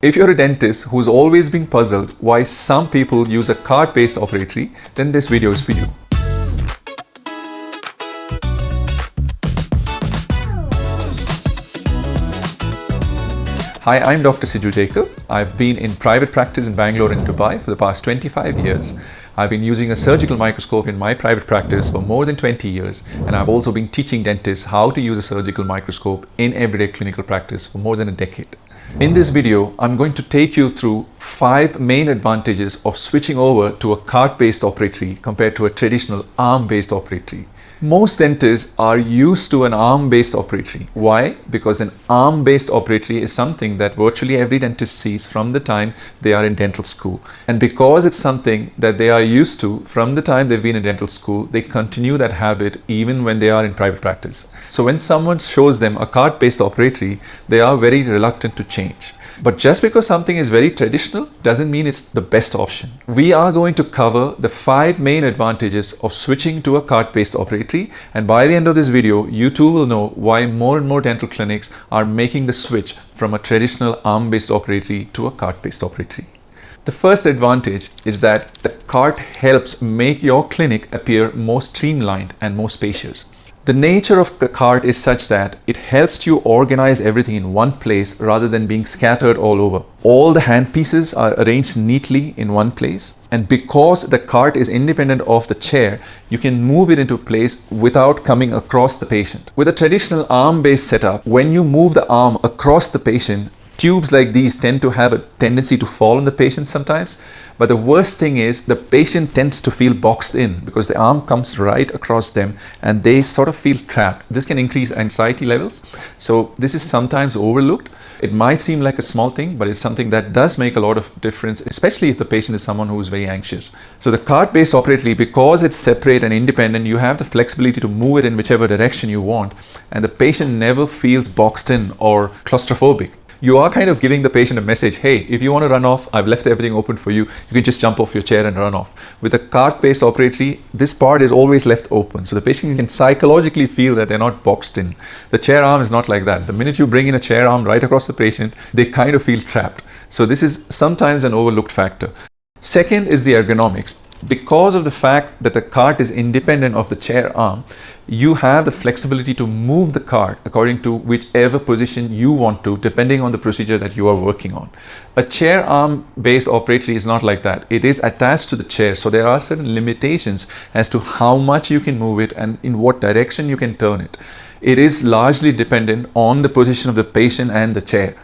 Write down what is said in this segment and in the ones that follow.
If you're a dentist who's always been puzzled why some people use a cart-based operatory, then this video is for you. Hi, I'm Dr. Siju Jacob. I've been in private practice in Bangalore and Dubai for the past 25 years. I've been using a surgical microscope in my private practice for more than 20 years, and I've also been teaching dentists how to use a surgical microscope in everyday clinical practice for more than a decade. In this video, I'm going to take you through 5 main advantages of switching over to a cart-based operatory compared to a traditional arm-based operatory. Most dentists are used to an arm-based operatory. Why? Because an arm-based operatory is something that virtually every dentist sees from the time they are in dental school. And because it's something that they are used to from the time they've been in dental school, they continue that habit even when they are in private practice. So when someone shows them a cart-based operatory, they are very reluctant to change. But just because something is very traditional doesn't mean it's the best option. We are going to cover the 5 main advantages of switching to a cart-based operatory, and by the end of this video, you too will know why more and more dental clinics are making the switch from a traditional arm-based operatory to a cart-based operatory. The first advantage is that the cart helps make your clinic appear more streamlined and more spacious. The nature of the cart is such that it helps you organize everything in one place rather than being scattered all over. All the handpieces are arranged neatly in one place, and because the cart is independent of the chair, you can move it into place without coming across the patient. With a traditional arm-based setup, when you move the arm across the patient, tubes like these tend to have a tendency to fall on the patient sometimes, but the worst thing is the patient tends to feel boxed in because the arm comes right across them and they sort of feel trapped. This can increase anxiety levels, so this is sometimes overlooked. It might seem like a small thing, but it's something that does make a lot of difference, especially if the patient is someone who is very anxious. So the cart-based operatory, because it's separate and independent, you have the flexibility to move it in whichever direction you want, and the patient never feels boxed in or claustrophobic. You are kind of giving the patient a message, hey, if you want to run off, I've left everything open for you. You can just jump off your chair and run off. With a cart-based operatory, this part is always left open. So the patient can psychologically feel that they're not boxed in. The chair arm is not like that. The minute you bring in a chair arm right across the patient, they kind of feel trapped. So this is sometimes an overlooked factor. Second is the ergonomics. Because of the fact that the cart is independent of the chair arm, you have the flexibility to move the cart according to whichever position you want to, depending on the procedure that you are working on. A chair arm based operatory is not like that. It is attached to the chair, so there are certain limitations as to how much you can move it and in what direction you can turn it. It is largely dependent on the position of the patient and the chair.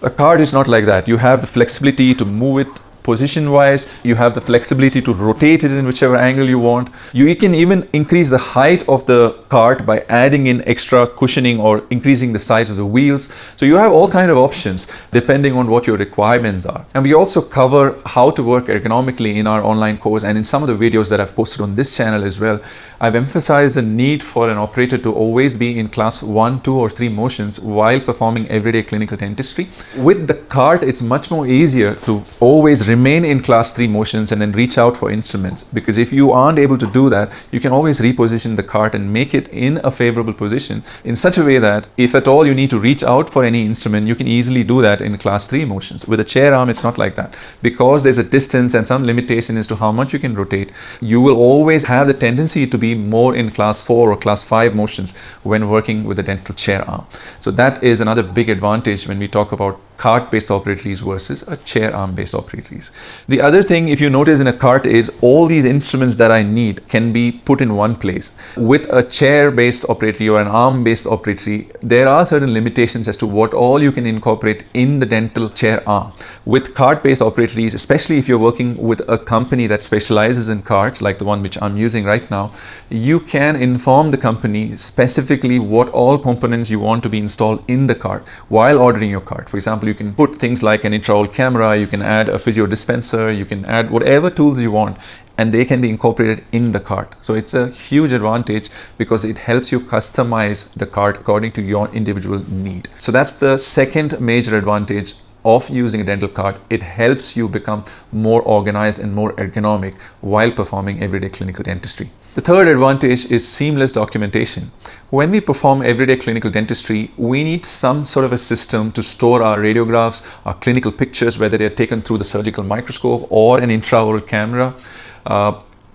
A cart is not like that. You have the flexibility to move it position-wise, you have the flexibility to rotate it in whichever angle you want. You can even increase the height of the cart by adding in extra cushioning or increasing the size of the wheels. So you have all kinds of options depending on what your requirements are. And we also cover how to work ergonomically in our online course, and in some of the videos that I've posted on this channel as well. I've emphasized the need for an operator to always be in class 1, 2 or 3 motions while performing everyday clinical dentistry. With the cart, it's much more easier to always remain in class 3 motions and then reach out for instruments, because if you aren't able to do that, you can always reposition the cart and make it in a favorable position in such a way that if at all you need to reach out for any instrument, you can easily do that in class 3 motions. With a chair arm, it's not like that. Because there's a distance and some limitation as to how much you can rotate, you will always have the tendency to be more in class 4 or class 5 motions when working with a dental chair arm. So that is another big advantage when we talk about cart-based operatories versus a chair arm-based operatories. The other thing, if you notice in a cart, is all these instruments that I need can be put in one place. With a chair-based operatory or an arm-based operatory, there are certain limitations as to what all you can incorporate in the dental chair arm. With cart-based operatories, especially if you're working with a company that specializes in carts, like the one which I'm using right now, you can inform the company specifically what all components you want to be installed in the cart while ordering your cart. For example, you can put things like an intraoral camera, you can add a physio dispenser, you can add whatever tools you want, and they can be incorporated in the cart. So it's a huge advantage because it helps you customize the cart according to your individual need. So that's the second major advantage of using a dental cart, it helps you become more organized and more ergonomic while performing everyday clinical dentistry. The third advantage is seamless documentation. When we perform everyday clinical dentistry, we need some sort of a system to store our radiographs, our clinical pictures, whether they're taken through the surgical microscope or an intraoral camera.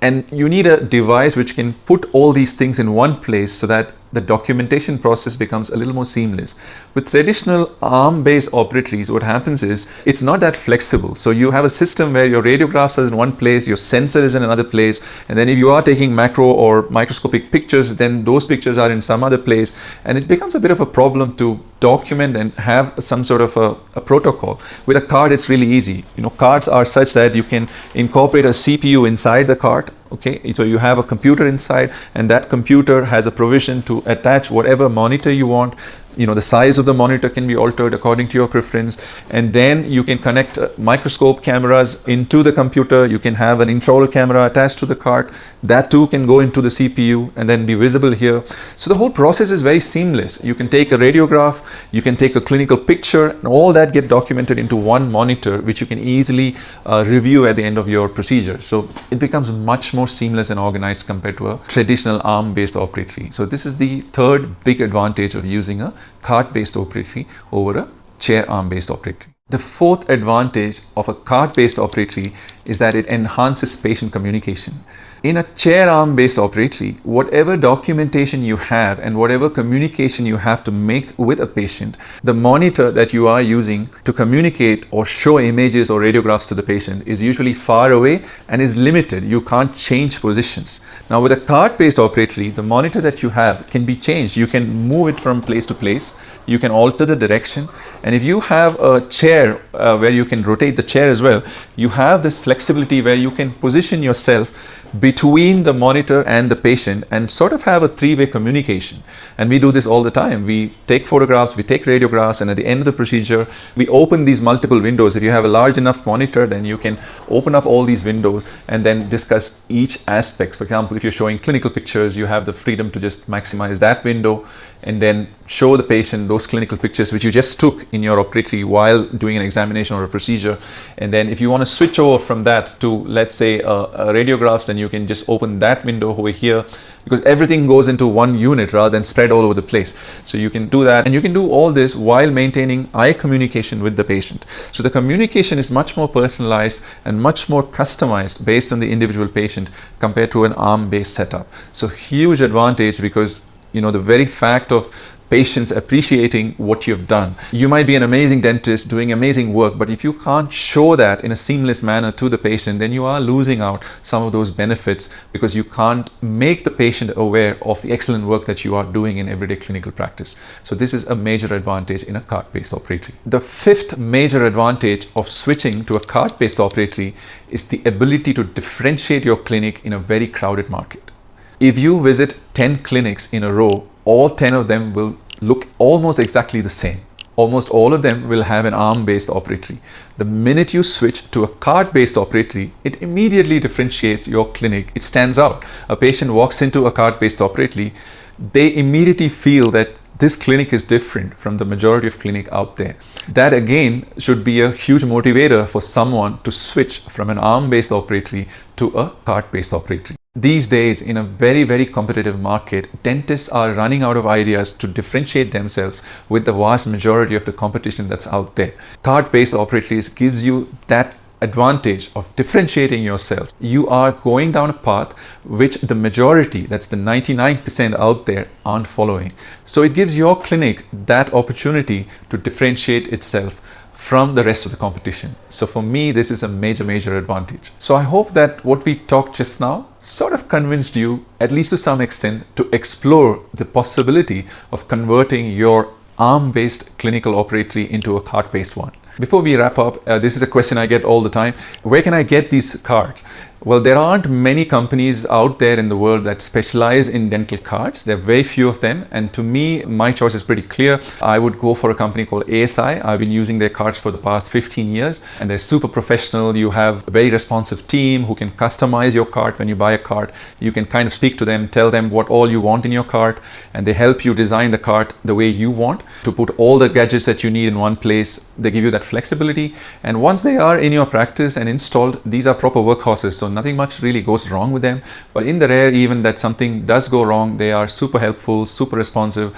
And you need a device which can put all these things in one place so that the documentation process becomes a little more seamless. With traditional arm-based operatories, what happens is it's not that flexible. So you have a system where your radiographs are in one place, your sensor is in another place, and then if you are taking macro or microscopic pictures, then those pictures are in some other place, and it becomes a bit of a problem to document and have some sort of a protocol. With a cart, it's really easy. Carts are such that you can incorporate a CPU inside the cart. Okay, so you have a computer inside, and that computer has a provision to attach whatever monitor you want. The size of the monitor can be altered according to your preference, and then you can connect microscope cameras into the computer. You can have an intraoral camera attached to the cart. That too can go into the CPU and then be visible here. So the whole process is very seamless. You can take a radiograph, you can take a clinical picture, and all that get documented into one monitor, which you can easily review at the end of your procedure. So it becomes much more seamless and organized compared to a traditional arm-based operatory. So this is the third big advantage of using a cart-based operatory over a chair arm-based operatory. The fourth advantage of a cart-based operatory is that it enhances patient communication. In a chair arm-based operatory, whatever documentation you have and whatever communication you have to make with a patient, the monitor that you are using to communicate or show images or radiographs to the patient is usually far away and is limited. You can't change positions. Now with a cart-based operatory, the monitor that you have can be changed. You can move it from place to place. You can alter the direction. And if you have a chair where you can rotate the chair as well, you have this flexibility where you can position yourself between the monitor and the patient and sort of have a three-way communication. And we do this all the time. We take photographs, we take radiographs, and at the end of the procedure, we open these multiple windows. If you have a large enough monitor, then you can open up all these windows and then discuss each aspect. For example, if you're showing clinical pictures, you have the freedom to just maximize that window and then show the patient those clinical pictures which you just took in your operatory while doing an examination or a procedure. And then if you want to switch over from that to, let's say, radiographs, then you can just open that window over here, because everything goes into one unit rather than spread all over the place. So you can do that, and you can do all this while maintaining eye communication with the patient. So the communication is much more personalized and much more customized based on the individual patient compared to an arm-based setup. So huge advantage, because the very fact of patients appreciating what you've done. You might be an amazing dentist doing amazing work, but if you can't show that in a seamless manner to the patient, then you are losing out some of those benefits, because you can't make the patient aware of the excellent work that you are doing in everyday clinical practice. So this is a major advantage in a cart-based operatory. The fifth major advantage of switching to a cart-based operatory is the ability to differentiate your clinic in a very crowded market. If you visit 10 clinics in a row, all 10 of them will look almost exactly the same. Almost all of them will have an arm-based operatory. The minute you switch to a cart-based operatory, it immediately differentiates your clinic. It stands out. A patient walks into a cart-based operatory, they immediately feel that this clinic is different from the majority of clinic out there. That again should be a huge motivator for someone to switch from an arm-based operatory to a cart-based operatory. These days, in a very, very competitive market, dentists are running out of ideas to differentiate themselves with the vast majority of the competition that's out there. Cart-based operatories gives you that advantage of differentiating yourself. You are going down a path which the majority, that's the 99% out there, aren't following. So it gives your clinic that opportunity to differentiate itself from the rest of the competition. So for me, this is a major advantage. So I hope that what we talked just now sort of convinced you, at least to some extent, to explore the possibility of converting your arm-based clinical operatory into a cart-based one. Before we wrap up, this is a question I get all the time. Where can I get these carts? Well, there aren't many companies out there in the world that specialize in dental cards. There are very few of them. And to me, my choice is pretty clear. I would go for a company called ASI. I've been using their cards for the past 15 years and they're super professional. You have a very responsive team who can customize your card when you buy a card. You can kind of speak to them, tell them what all you want in your card, and they help you design the card the way you want to put all the gadgets that you need in one place. They give you that flexibility. And once they are in your practice and installed, these are proper workhorses. So nothing much really goes wrong with them, but in the rare even that something does go wrong, they are super helpful, super responsive,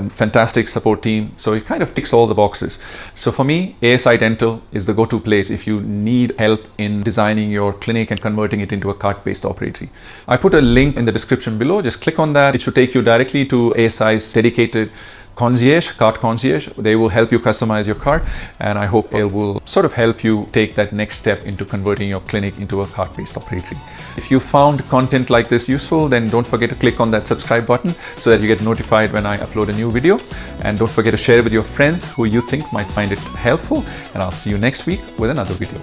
fantastic support team. So it kind of ticks all the boxes. So for me, ASI Dental is the go-to place if you need help in designing your clinic and converting it into a cart-based operatory. I put a link in the description below. Just click on that. It should take you directly to ASI's dedicated cart concierge. They will help you customize your cart, and I hope it will sort of help you take that next step into converting your clinic into a cart-based operatory. If you found content like this useful, then don't forget to click on that subscribe button so that you get notified when I upload a new video, and don't forget to share it with your friends who you think might find it helpful, and I'll see you next week with another video.